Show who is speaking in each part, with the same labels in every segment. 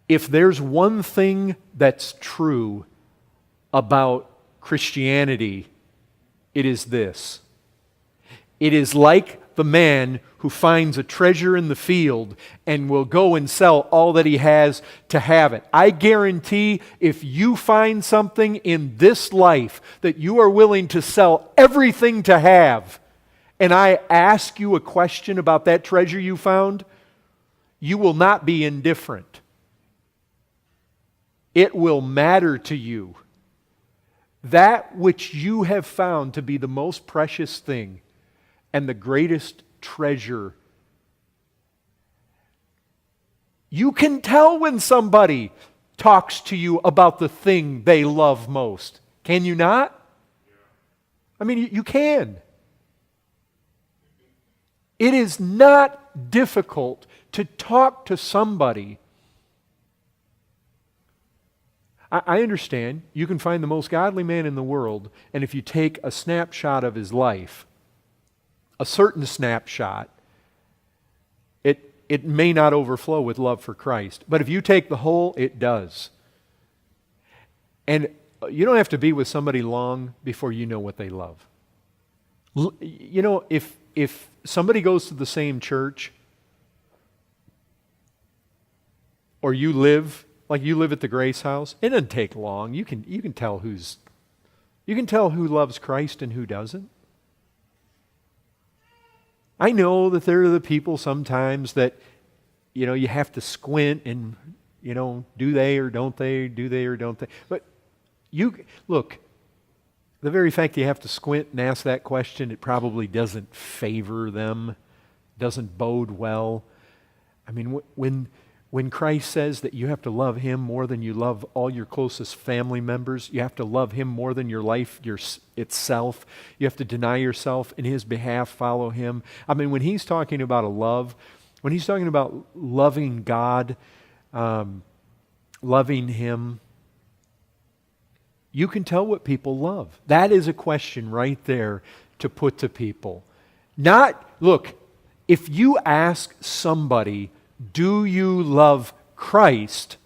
Speaker 1: If there's one thing that's true about Christianity, it is this. It is like the man who finds a treasure in the field and will go and sell all that he has to have it. I guarantee if you find something in this life that you are willing to sell everything to have, and I ask you a question about that treasure you found, you will not be indifferent. It will matter to you. That which you have found to be the most precious thing and the greatest treasure. You can tell when somebody talks to you about the thing they love most. Can you not? I mean, you can. It is not difficult to talk to somebody. I understand you can find the most godly man in the world, and if you take a snapshot of his life, a certain snapshot, it may not overflow with love for Christ. But if you take the whole, it does. And you don't have to be with somebody long before you know what they love. You know, if somebody goes to the same church, or you live at the Grace House, it doesn't take long. You can tell who loves Christ and who doesn't. I know that there are the people sometimes that, you have to squint and, do they or don't they, do they or don't they. But look, the very fact you have to squint and ask that question, it probably doesn't favor them, doesn't bode well. I mean, when Christ says that you have to love Him more than you love all your closest family members, you have to love Him more than your life itself, you have to deny yourself in His behalf, follow Him. I mean, when He's talking about when He's talking about loving God, loving Him, you can tell what people love. That is a question right there to put to people. Look, if you ask somebody, do you love Christ?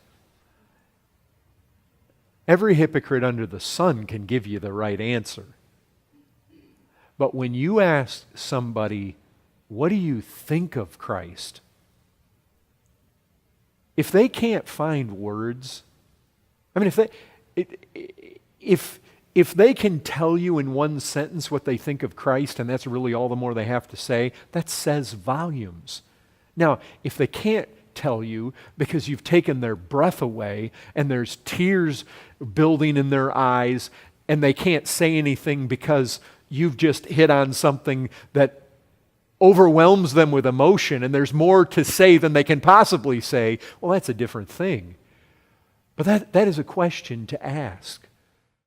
Speaker 1: Every hypocrite under the sun can give you the right answer. But when you ask somebody, what do you think of Christ? If they can't find words, I mean, if they can tell you in one sentence what they think of Christ, and that's really all the more they have to say, that says volumes. Now, if they can't tell you because you've taken their breath away and there's tears building in their eyes and they can't say anything because you've just hit on something that overwhelms them with emotion and there's more to say than they can possibly say, well, that's a different thing. But that is a question to ask.